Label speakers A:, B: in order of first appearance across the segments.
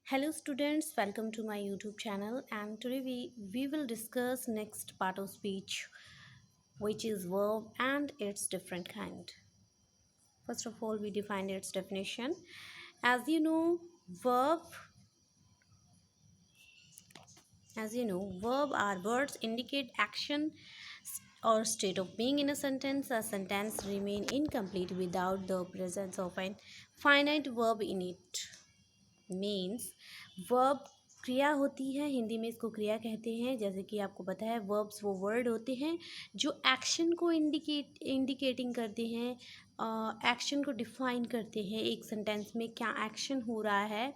A: Hello students, welcome to my YouTube channel and today we will discuss next part of speech which is verb and its different kind. First of all, we define its definition. As you know, verb verb are words indicate action or state of being in a sentence. A sentence remain incomplete without the presence of an finite verb in it. Means verb क्रिया होती है, हिंदी में इसको क्रिया कहते हैं। जैसे कि आपको पता है वर्ब्स वो वर्ड होते हैं जो एक्शन को इंडिकेटिंग करते हैं, एक्शन को डिफाइन करते हैं। एक सेंटेंस में क्या एक्शन हो रहा है,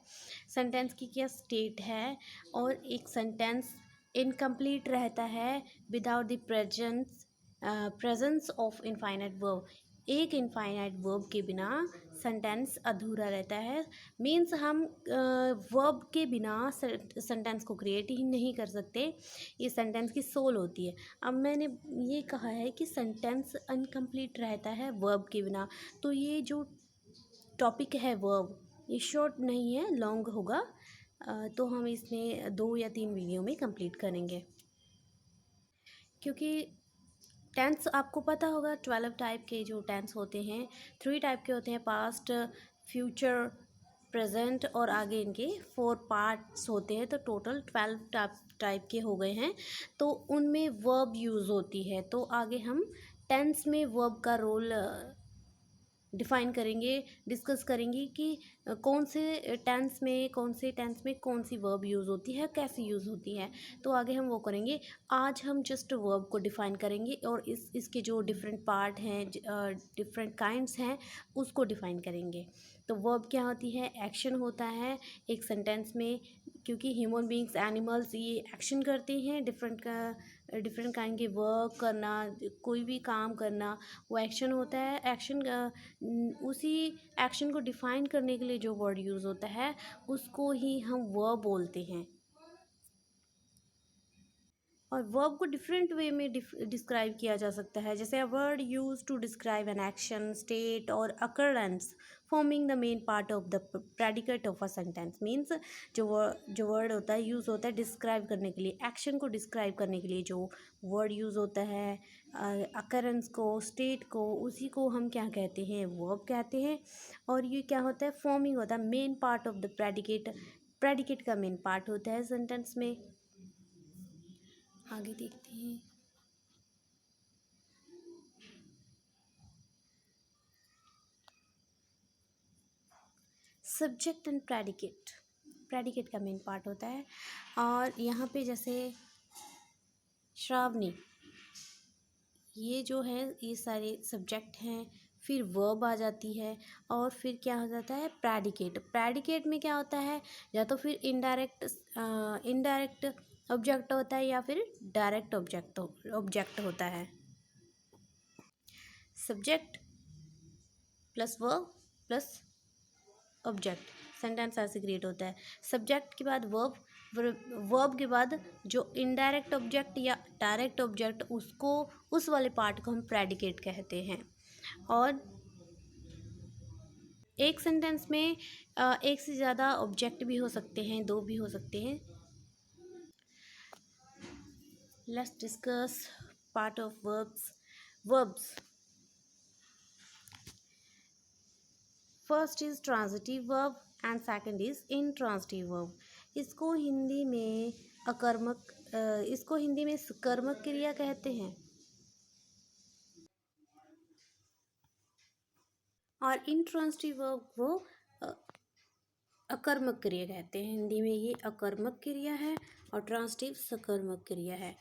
A: सेंटेंस की क्या स्टेट है, और एक सेंटेंस इनकम्प्लीट रहता है without the presence of infinite verb. एक इनफाइनाइट वर्ब के बिना सेंटेंस अधूरा रहता है। मीन्स हम वर्ब के बिना सेंटेंस को क्रिएट ही नहीं कर सकते। ये सेंटेंस की सोल होती है। अब मैंने ये कहा है कि सेंटेंस अनकम्प्लीट रहता है वर्ब के बिना, तो ये जो टॉपिक है वर्ब, ये शॉर्ट नहीं है, लॉन्ग होगा। तो हम इसमें 2 या 3 वीडियो में कंप्लीट करेंगे। क्योंकि टेंस आपको पता होगा 12 टाइप के जो टेंस होते हैं, 3 टाइप के होते हैं, पास्ट, फ्यूचर, प्रेजेंट और आगे इनके 4 पार्ट्स होते हैं। तो टोटल 12 टाइप के हो गए हैं। तो उनमें वर्ब यूज़ होती है। तो आगे हम टेंस में वर्ब का रोल डिफ़ाइन करेंगे, डिस्कस करेंगे कि कौन से टेंस में कौन सी वर्ब यूज़ होती है, कैसे यूज़ होती है। तो आगे हम वो करेंगे। आज हम जस्ट वर्ब को डिफ़ाइन करेंगे और इसके जो डिफरेंट पार्ट हैं, डिफरेंट काइंड्स हैं, उसको डिफ़ाइन करेंगे। तो वर्ब क्या होती है? एक्शन होता है एक सेंटेंस में, क्योंकि ह्यूमन बींग्स, एनिमल्स ये एक्शन करते हैं, डिफरेंट काइंड के वर्क करना, कोई भी काम करना, वो एक्शन होता है। एक्शन उसी एक्शन को डिफाइन करने के लिए जो वर्ड यूज़ होता है उसको ही हम वर्ब बोलते हैं। और वर्ब को डिफरेंट वे में डिस्क्राइब किया जा सकता है। जैसे a word used to describe an action, state or occurrence forming the main part of the predicate of a sentence. Means जो वर्ड होता है, यूज़ होता है डिस्क्राइब करने के लिए, एक्शन को डिस्क्राइब करने के लिए जो वर्ड यूज़ होता है, अकरेंस को, स्टेट को, उसी को हम क्या कहते हैं? वर्ब कहते हैं। और ये क्या होता है? फॉर्मिंग होता है main part of the predicate. Predicate का मेन पार्ट होता है सेंटेंस में। आगे देखते हैं। सब्जेक्ट एंड प्रेडिकेट, प्रेडिकेट का मेन पार्ट होता है। और यहाँ पे जैसे श्रावणी, ये जो है ये सारे सब्जेक्ट हैं। फिर वर्ब आ जाती है और फिर क्या हो जाता है? प्रेडिकेट। प्रेडिकेट में क्या होता है? या तो फिर इनडायरेक्ट ऑब्जेक्ट होता है या फिर डायरेक्ट ऑब्जेक्ट होता है। Subject plus verb plus object, sentence ऐसे क्रिएट होता है। सब्जेक्ट के बाद वर्ब, वर्ब के बाद जो इनडायरेक्ट ऑब्जेक्ट या डायरेक्ट ऑब्जेक्ट, उसको, उस वाले पार्ट को हम प्रेडिकेट कहते हैं। और एक सेंटेंस में एक से ज़्यादा ऑब्जेक्ट भी हो सकते हैं, 2 भी हो सकते हैं। Let's discuss part of verbs. First is transitive verb and second is intransitive verb. इसको हिंदी में कर्मक क्रिया कहते हैं। और इंट्रांजिटिव वर्ब को अ, अकर्मक क्रिया कहते हैं। हिंदी में ये अकर्मक क्रिया है और ट्रांजिटिव सकर्मक क्रिया है।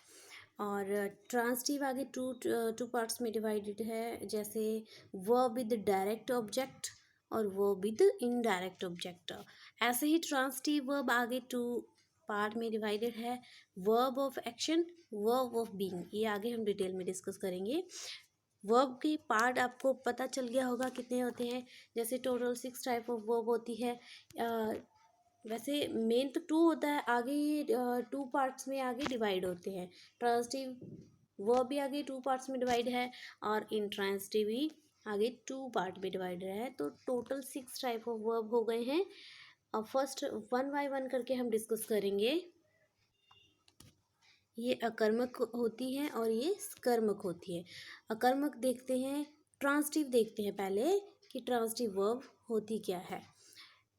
A: और ट्रांजिटिव आगे टू पार्ट्स में डिवाइडेड है। जैसे वर्ब विद डायरेक्ट ऑब्जेक्ट और वर्ब विद इनडायरेक्ट ऑब्जेक्ट। ऐसे ही ट्रांजिटिव वर्ब आगे 2 पार्ट में डिवाइडेड है। Verb of action, verb of being, ये आगे हम डिटेल में डिस्कस करेंगे। वर्ब की पार्ट आपको पता चल गया होगा कितने होते हैं। जैसे टोटल 6 टाइप ऑफ वर्ब होती है। वैसे मेन तो 2 होता है, आगे ये 2 पार्ट्स में आगे डिवाइड होते हैं। ट्रांजिटिव वर्ब भी आगे 2 पार्ट्स में डिवाइड है और इंट्रांजिटिव भी आगे 2 पार्ट में डिवाइड है। तो टोटल 6 टाइप ऑफ वर्ब हो गए हैं। अब फर्स्ट वन बाय वन करके हम डिस्कस करेंगे। ये अकर्मक होती है और ये कर्मक होती है। अकर्मक देखते हैं, ट्रांसटिव देखते हैं पहले कि ट्रांसटिव वर्ब होती क्या है।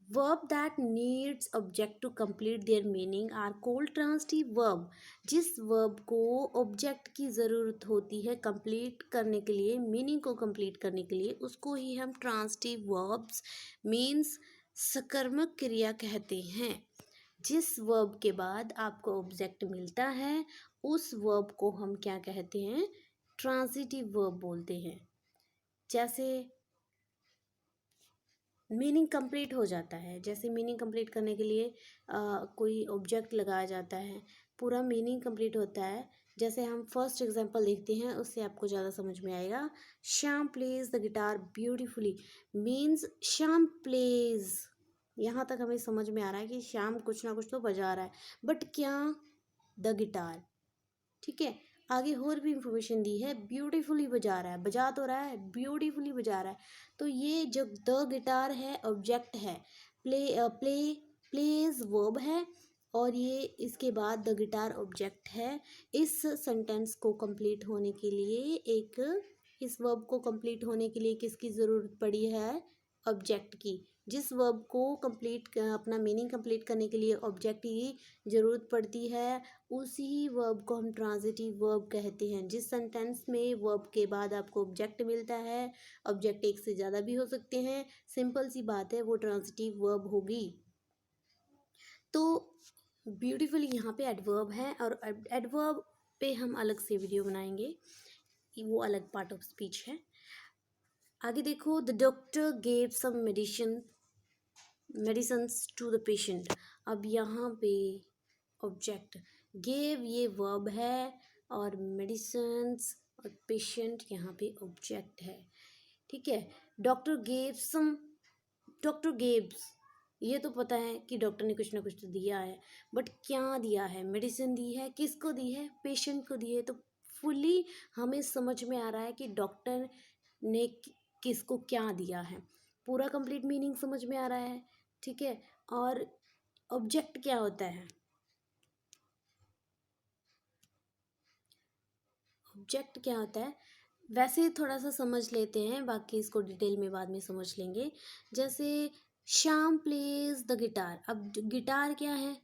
A: Verb that needs object to complete their meaning are called transitive verb. जिस वर्ब को ऑब्जेक्ट की ज़रूरत होती है कंप्लीट करने के लिए, मीनिंग को कंप्लीट करने के लिए, उसको ही हम ट्रांसटिव वर्ब्स मीन्स सकर्मक क्रिया कहते हैं। जिस वर्ब के बाद आपको ऑब्जेक्ट मिलता है उस वर्ब को हम क्या कहते हैं, ट्रांजिटिव वर्ब बोलते हैं। जैसे मीनिंग कंप्लीट हो जाता है, जैसे मीनिंग कंप्लीट करने के लिए कोई ऑब्जेक्ट लगाया जाता है, पूरा मीनिंग कंप्लीट होता है। जैसे हम फर्स्ट एग्जांपल देखते हैं, उससे आपको ज़्यादा समझ में आएगा। Shyam plays the guitar beautifully means Shyam plays. यहाँ तक हमें समझ में आ रहा है कि श्याम कुछ ना कुछ तो बजा रहा है, बट क्या, द गिटार। ठीक है, आगे और भी इंफॉर्मेशन दी है, ब्यूटीफुली बजा रहा है, बजा तो रहा है, ब्यूटीफुली बजा रहा है। तो ये जो द गिटार है ऑब्जेक्ट है, प्लेज वर्ब है, और ये इसके बाद द गिटार ऑब्जेक्ट है। इस सेंटेंस को कंप्लीट होने के लिए इस वर्ब को कंप्लीट होने के लिए किसकी ज़रूरत पड़ी है, ऑब्जेक्ट की। जिस वर्ब को अपना मीनिंग कंप्लीट करने के लिए ऑब्जेक्ट की ज़रूरत पड़ती है उसी वर्ब को हम ट्रांजिटिव वर्ब कहते हैं। जिस सेंटेंस में वर्ब के बाद आपको ऑब्जेक्ट मिलता है, ऑब्जेक्ट एक से ज़्यादा भी हो सकते हैं, सिंपल सी बात है, वो ट्रांजिटिव वर्ब होगी। तो ब्यूटीफुली यहाँ पे एडवर्ब है, और एडवर्ब पे हम अलग से वीडियो बनाएंगे, वो अलग पार्ट ऑफ स्पीच है। आगे देखो, the doctor gave some medicines to the patient. अब यहाँ पे ऑब्जेक्ट, गेव ये वर्ब है, और मेडिसिन्स और पेशेंट यहाँ पे ऑब्जेक्ट है। ठीक है, डॉक्टर गेव्स, ये तो पता है कि डॉक्टर ने कुछ ना कुछ तो दिया है, बट क्या दिया है, मेडिसिन दी है, किसको दी है, पेशेंट को दी है। तो फुली हमें समझ में आ रहा है कि डॉक्टर ने किसको क्या दिया है, पूरा कंप्लीट मीनिंग समझ में आ रहा है। ठीक है, और ऑब्जेक्ट क्या होता है, ऑब्जेक्ट क्या होता है वैसे थोड़ा सा समझ लेते हैं, बाकी इसको डिटेल में बाद में समझ लेंगे। जैसे श्याम प्लेज द गिटार। अब गिटार क्या है,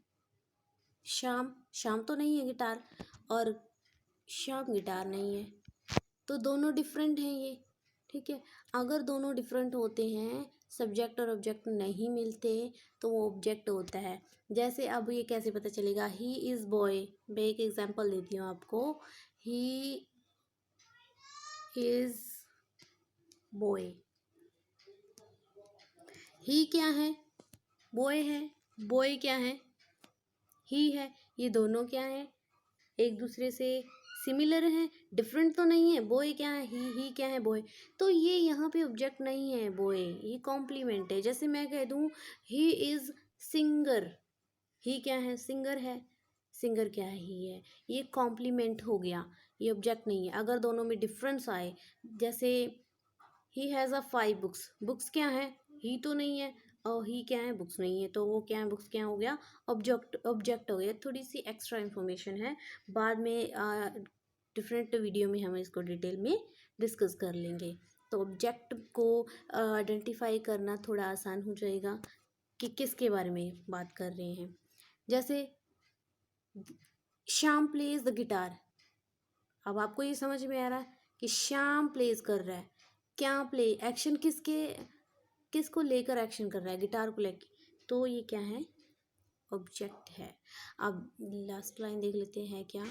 A: श्याम तो नहीं है गिटार, और श्याम गिटार नहीं है, तो दोनों डिफरेंट हैं ये। ठीक है, अगर दोनों डिफरेंट होते हैं, सब्जेक्ट और ऑब्जेक्ट नहीं मिलते, तो वो ऑब्जेक्ट होता है। जैसे अब ये कैसे पता चलेगा, ही इज़ बॉय, मैं एक एग्जांपल देती हूँ आपको। ही इज़ बॉय, ही क्या है, बॉय है, बॉय क्या है, ही है। ये दोनों क्या है, एक दूसरे से सिमिलर है, डिफरेंट तो नहीं है। बॉय क्या है, ही क्या है, बॉय। तो ये यहाँ पे ऑब्जेक्ट नहीं है बॉय, ये कॉम्प्लीमेंट है। जैसे मैं कह दूँ ही इज़ सिंगर, ही क्या है, सिंगर है, सिंगर क्या है, ही है, ये कॉम्प्लीमेंट हो गया, ये ऑब्जेक्ट नहीं है। अगर दोनों में डिफरेंस आए, जैसे he has a 5 books, books क्या है, ही तो नहीं है, और ही क्या है, बुक्स नहीं है, तो वो क्या है, बुक्स क्या हो गया, ऑब्जेक्ट हो गया। थोड़ी सी एक्स्ट्रा इन्फॉर्मेशन है, बाद में डिफरेंट वीडियो में हम इसको डिटेल में डिस्कस कर लेंगे। तो ऑब्जेक्ट को आइडेंटिफाई करना थोड़ा आसान हो जाएगा कि किसके बारे में बात कर रहे हैं। जैसे श्याम प्लेज द गिटार। अब आपको ये समझ में आ रहा है कि श्याम प्लेज कर रहा है, क्या प्ले, एक्शन किसको लेकर एक्शन कर रहा है, गिटार को लेकर, तो ये क्या है, ऑब्जेक्ट है। अब लास्ट लाइन देख लेते हैं क्या,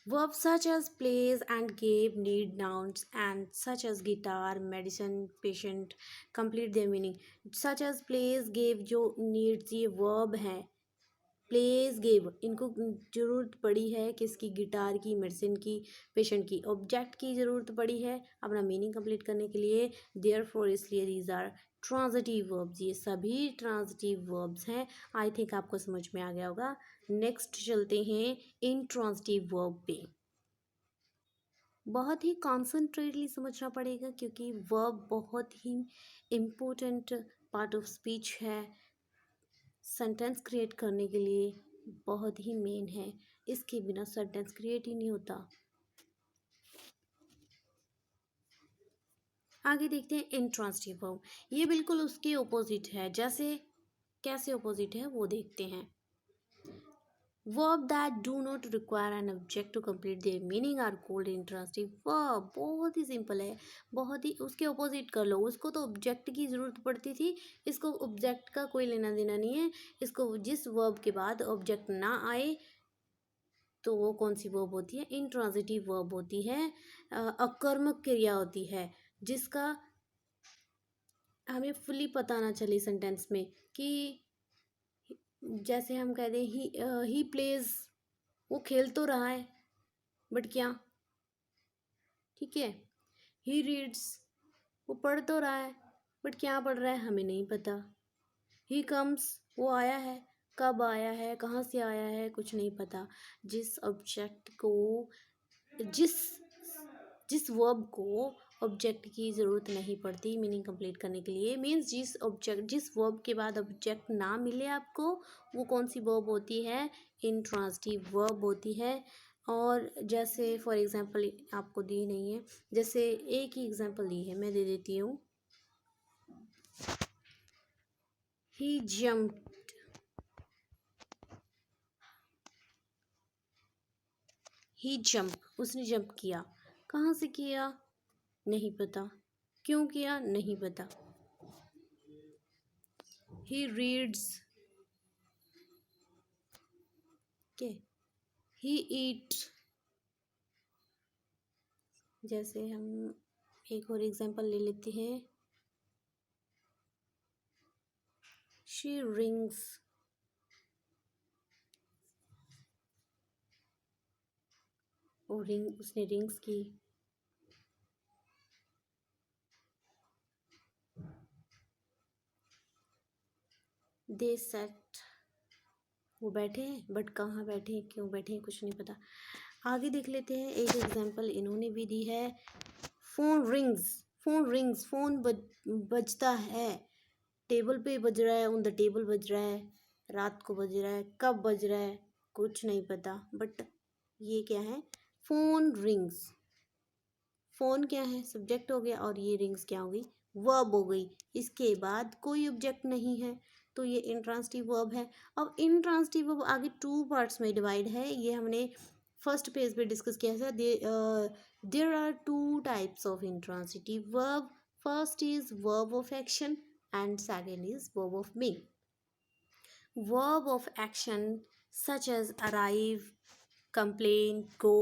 A: verbs such as plays and gave need nouns and such as guitar, medicine, patient complete their meaning. such as plays gave जो needs ये verb है, प्लेज गेव इनको ज़रूरत पड़ी है किसकी, गिटार की, मेडिसिन की, पेशेंट की, ऑब्जेक्ट की ज़रूरत पड़ी है अपना मीनिंग कंप्लीट करने के लिए। देयरफॉर इसलिए दीज आर ट्रांजिटिव वर्ब्स, ये सभी ट्रांजिटिव वर्ब्स हैं। आई थिंक आपको समझ में आ गया होगा। नेक्स्ट चलते हैं इंट्रांजिटिव वर्ब पे। बहुत ही कॉन्सेंट्रेटली समझना पड़ेगा क्योंकि वर्ब बहुत ही इम्पोर्टेंट पार्ट ऑफ स्पीच है, सेंटेंस क्रिएट करने के लिए बहुत ही मेन है। इसके बिना सेंटेंस क्रिएट ही नहीं होता। आगे देखते हैं इंट्रांसिटिव वर्ब। ये बिल्कुल उसके ऑपोजिट है। जैसे कैसे ऑपोजिट है वो देखते हैं। Verb that do not require an object to complete their meaning are called intransitive verb। बहुत ही सिंपल है, बहुत ही उसके ऑपोजिट कर लो। उसको तो ऑब्जेक्ट की ज़रूरत पड़ती थी, इसको ऑब्जेक्ट का कोई लेना देना नहीं है। इसको जिस वर्ब के बाद ऑब्जेक्ट ना आए तो वो कौन सी वर्ब होती है? इंट्रांसिटिव वर्ब होती है। अकर्मक क्रिया होती है जिसका हमें फुली पता ना चले सेंटेंस में कि जैसे हम कह दें ही प्लेज, वो खेल तो रहा है बट क्या, ठीक है। ही रीड्स, वो पढ़ तो रहा है बट क्या पढ़ रहा है हमें नहीं पता। ही कम्स, वो आया है, कब आया है, कहाँ से आया है, कुछ नहीं पता। जिस ऑब्जेक्ट को जिस जिस वर्ब को ऑब्जेक्ट की ज़रूरत नहीं पड़ती मीनिंग कंप्लीट करने के लिए, मीन्स जिस वर्ब के बाद ऑब्जेक्ट ना मिले आपको, वो कौन सी वर्ब होती है? इंट्रांसिटिव वर्ब होती है। और जैसे फॉर एग्जांपल आपको दी नहीं है, जैसे एक ही एग्जांपल दी है, मैं दे देती हूँ। ही जम्प्ड, ही जंप, उसने जंप किया। कहाँ से किया? नहीं पता। क्यों किया? नहीं पता। ही रीड्स, के ही ईट। जैसे हम एक और एग्जांपल ले लेते हैं। शी रिंग्स, वो रिंग, उसने रिंग्स की। दे सेट, वो बैठे हैं बट कहाँ बैठे हैं, क्यों बैठे हैं, कुछ नहीं पता। आगे देख लेते हैं, एक एग्जांपल इन्होंने भी दी है। Phone rings, phone rings, phone बजता है। टेबल पे बज रहा है, ऑन द टेबल बज रहा है, रात को बज रहा है, कब बज रहा है कुछ नहीं पता। बट ये क्या है? Phone rings. फोन क्या है? सब्जेक्ट हो गया, और ये रिंग्स क्या हो गई? वर्ब हो गई। इसके बाद कोई ऑब्जेक्ट नहीं है तो ये इंट्रांसिटिव वर्ब है। अब इंट्रांसिटिव वर्ब आगे टू पार्ट्स में डिवाइड है, ये हमने फर्स्ट पेज पे डिस्कस किया था। There are two types of intransitive verb. First is verb of action and second is verb of being. Verb of action such as arrive, complain, go,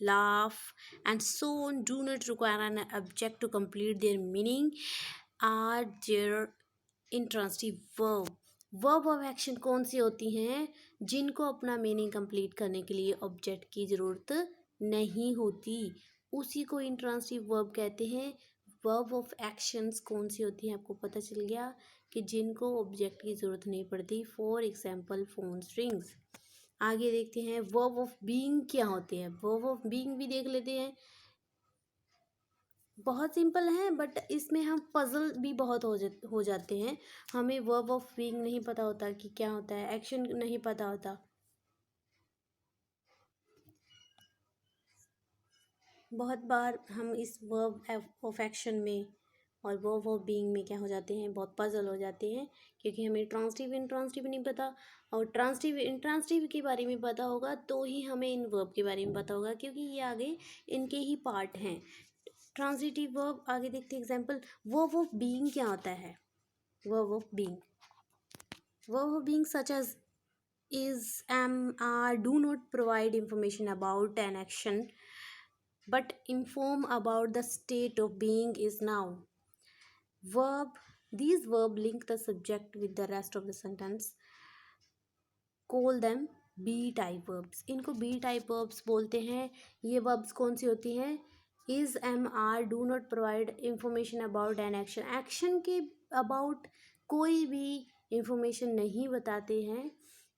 A: laugh and so on do not require an object to complete their meaning are their intransitive verb. Verb of action कौन सी होती हैं? जिनको अपना meaning complete करने के लिए object की ज़रूरत नहीं होती, उसी को इंट्रांसिटिव वर्ब कहते हैं। वर्ब ऑफ एक्शंस कौन सी होती हैं आपको पता चल गया कि जिनको ऑब्जेक्ट की ज़रूरत नहीं पड़ती। For example phones rings. आगे देखते हैं वर्ब ऑफ बीइंग क्या होते हैं। वर्ब ऑफ बीइंग भी देख लेते हैं। बहुत सिंपल है बट इसमें हम पजल भी बहुत हो जाते हैं। हमें वर्ब ऑफ बीइंग नहीं पता होता कि क्या होता है, एक्शन नहीं पता होता। बहुत बार हम इस वर्ब ऑफ एक्शन में और वर्ब ऑफ बीइंग में क्या हो जाते हैं, बहुत पजल हो जाते हैं क्योंकि हमें ट्रांसिटिव इंट्रांसिटिव नहीं पता। और ट्रांसिटिव इंट्रांसिटिव के बारे में पता होगा तो ही हमें इन वर्ब के बारे में पता होगा, क्योंकि ये आगे इनके ही पार्ट हैं। ट्रांसिटिव वर्ब आगे देखते हैं एग्जांपल। वर्ब ऑफ बीइंग क्या होता है? Verb of being, verb of being such as is, am, are do not provide information about an action but inform about the state of being is noun. Verb, these verb link the subject with the rest of the sentence. Call them B type verbs. इनको B type verbs बोलते हैं। ये verbs कौन सी होती हैं? is, am, are do not provide information about an action. Action के about कोई भी information नहीं बताते हैं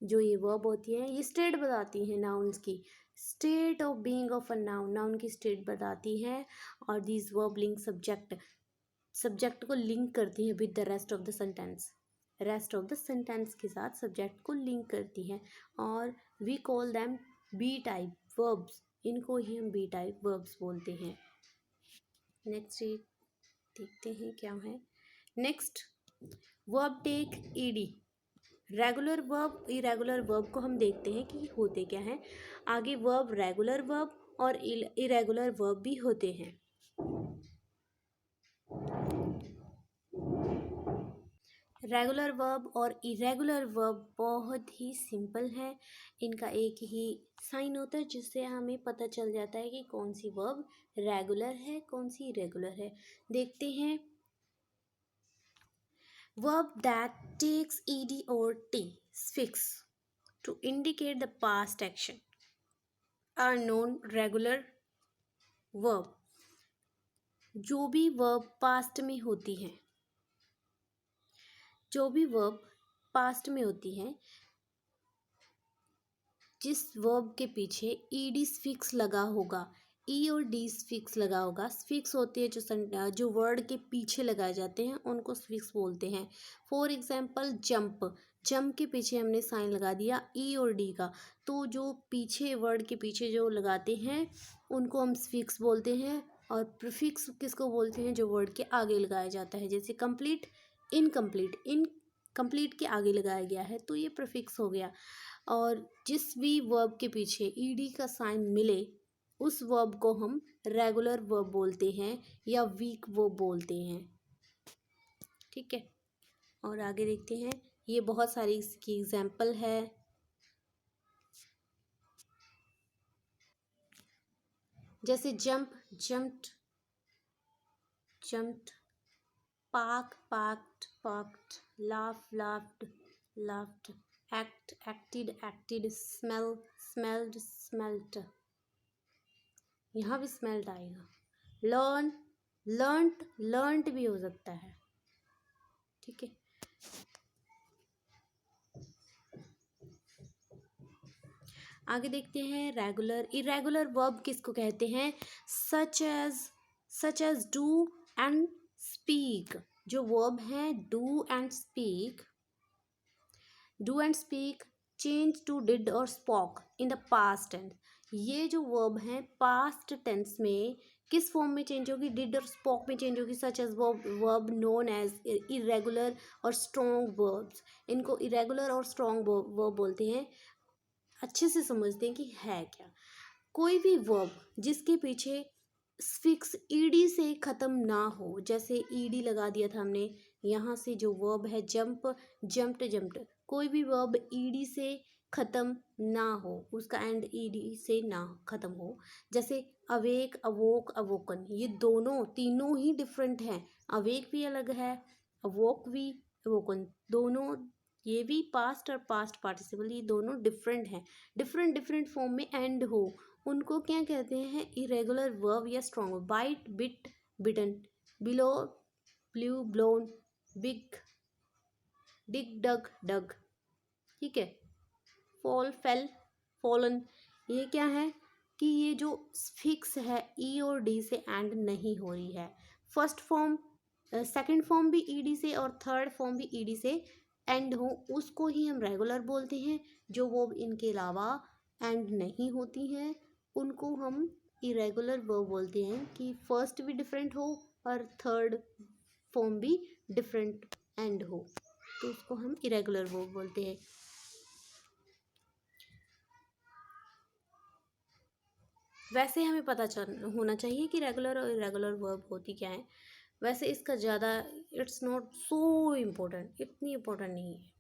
A: जो ये वर्ब होती है। ये स्टेट बताती हैं नाउन्स की। State of being of a noun, noun की स्टेट बताती है। और these verb link subject, subject को लिंक करती है with the rest of the sentence, rest of the sentence के साथ सब्जेक्ट को लिंक करती है। और we call them be type verbs, इनको ही हम बी टाइप वर्ब्स बोलते हैं। नेक्स्ट देखते हैं क्या है। Next verb take ED, regular verb, irregular verb को हम देखते हैं कि होते क्या हैं। आगे वर्ब रेगुलर वर्ब और इरेगुलर वर्ब भी होते हैं। रेगुलर वर्ब और इरेगुलर वर्ब बहुत ही सिंपल है, इनका एक ही साइन होता है जिससे हमें पता चल जाता है कि कौन सी वर्ब रेगुलर है कौन सी इरेगुलर है। देखते हैं। Verb that takes ed or t suffix to indicate the past action are known regular verb। जो भी वर्ब पास्ट में होती हैं, जो भी वर्ब पास्ट में होती हैं, जिस वर्ब के पीछे ed suffix लगा होगा, ई और डी स्फिक्स लगा होगा, स्फिक्स होती है जो वर्ड के पीछे लगाए जाते हैं उनको स्फिक्स बोलते हैं। फॉर एग्जांपल जंप, जंप के पीछे हमने साइन लगा दिया ई और डी का, तो जो पीछे वर्ड के पीछे जो लगाते हैं उनको हम स्फिक्स बोलते हैं। और प्रीफिक्स किसको बोलते हैं, जो वर्ड के आगे लगाया जाता है, जैसे कंप्लीट, इनकम्प्लीट, इनकम्प्लीट के आगे लगाया गया है तो ये प्रीफिक्स हो गया। और जिस भी वर्ब के पीछे ईडी का साइन मिले उस वर्ब को हम रेगुलर वर्ब बोलते हैं या वीक वर्ब बोलते हैं। ठीक है, और आगे देखते हैं। ये बहुत सारी इसकी एग्जाम्पल है। जैसे jump, jumped, jumped, park, parked, parked, laugh, laughed, laughed, act, acted, acted, smell, smelled, smelt, यहाँ भी स्मेल्ट आएगा। लर्न, लर्नट, लर्नट भी हो सकता है। ठीक है, आगे देखते हैं। रेगुलर, इरेगुलर वर्ब किसको कहते हैं, such as do and speak. जो वर्ब हैं do and speak, do and speak change to did और spoke in the past tense. ये जो वर्ब हैं पास्ट टेंस में किस फॉर्म में चेंज होगी, डिड और स्पोक में चेंज होगी। Such as verb known as irregular और स्ट्रॉन्ग वर्ब्स, इनको इरेगुलर और स्ट्रॉन्ग वर्ब बोलते हैं। अच्छे से समझते हैं कि है क्या। कोई भी वर्ब जिसके पीछे स्फिक्स ईडी से ख़त्म ना हो, जैसे ईडी लगा दिया था हमने, यहाँ से जो वर्ब है जंप, जंप्ड, जंप्ड, कोई भी वर्ब ईडी से ख़त्म ना हो, उसका एंड ईडी से ना ख़त्म हो। जैसे अवेक, अवोक, अवोकन, ये दोनों तीनों ही डिफरेंट हैं। अवेक भी अलग है, अवोक भी, अवोकन, दोनों ये भी पास्ट और पास्ट पार्टिसिपल, ये दोनों डिफरेंट हैं। डिफरेंट डिफरेंट फॉर्म में एंड हो उनको क्या कहते हैं, इरेगुलर वर्ब या स्ट्रॉन्ग वर्ब। बाइट, बिट, बिटन, बिलो, ब्लू, ब्लोन, बिग, डिग, डग, डग। ठीक है, फॉल, फेल, फॉलन। ये क्या है कि ये जो फिक्स है ई और डी से एंड नहीं हो रही है। फर्स्ट फॉर्म, सेकंड फॉर्म भी ईडी से और थर्ड फॉर्म भी ईडी से एंड हो, उसको ही हम रेगुलर बोलते हैं। जो वो इनके अलावा एंड नहीं होती हैं उनको हम इरेगुलर वर्ब बोलते हैं, कि फर्स्ट भी डिफरेंट हो और थर्ड फॉर्म भी डिफरेंट एंड हो, तो उसको हम इरेगुलर वर्ब बोलते हैं। वैसे हमें पता होना चाहिए कि रेगुलर और इरेगुलर वर्ब होती क्या है। वैसे इसका ज़्यादा इट्स नॉट सो इम्पोर्टेंट, इतनी इम्पोर्टेंट नहीं है।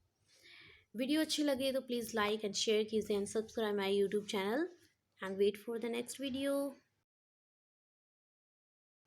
A: वीडियो अच्छी लगे तो प्लीज़ लाइक एंड शेयर कीजिए and subscribe my YouTube channel and wait for the next video.